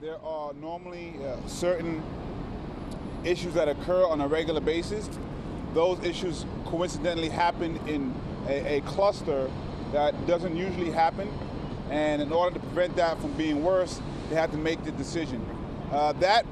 There are normally certain issues that occur on a regular basis. Those issues coincidentally happen in a cluster that doesn't usually happen, and in order to prevent that from being worse, they had to make the decision. That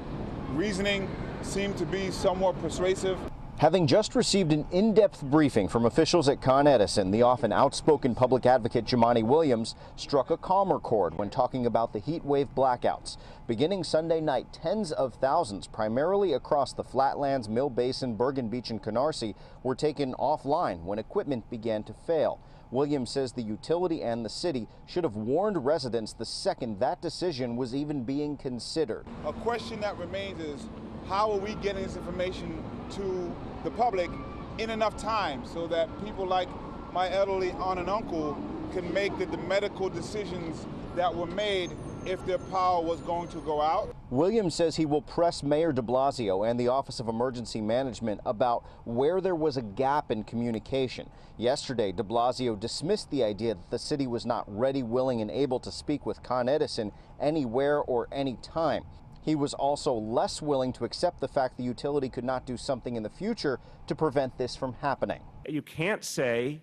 reasoning seemed to be somewhat persuasive. Having just received an in-depth briefing from officials at Con Edison, the often outspoken public advocate Jumaane Williams struck a calmer chord when talking about the heat wave blackouts. Beginning Sunday night, tens of thousands, primarily across the Flatlands, Mill Basin, Bergen Beach, and Canarsie, were taken offline when equipment began to fail. Williams says the utility and the city should have warned residents the second that decision was even being considered. A question that remains is, how are we getting this information to the public in enough time so that people like my elderly aunt and uncle can make the medical decisions that were made if their power was going to go out? Williams says he will press Mayor de Blasio and the Office of Emergency Management about where there was a gap in communication. Yesterday, de Blasio dismissed the idea that the city was not ready, willing, and able to speak with Con Edison anywhere or anytime. He was also less willing to accept the fact the utility could not do something in the future to prevent this from happening. You can't say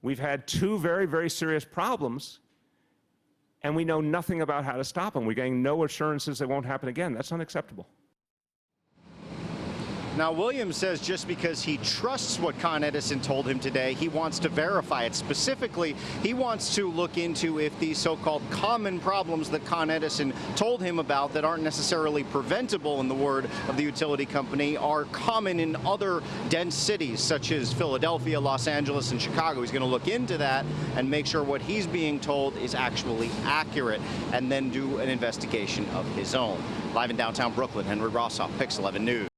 we've had two very, very serious problems and we know nothing about how to stop them. We're getting no assurances they won't happen again. That's unacceptable. Now, Williams says just because he trusts what Con Edison told him today, he wants to verify it. Specifically, he wants to look into if these so-called common problems that Con Edison told him about that aren't necessarily preventable, in the word of the utility company, are common in other dense cities such as Philadelphia, Los Angeles, and Chicago. He's going to look into that and make sure what he's being told is actually accurate, and then do an investigation of his own. Live in downtown Brooklyn, Henry Rossoff, Pix 11 News.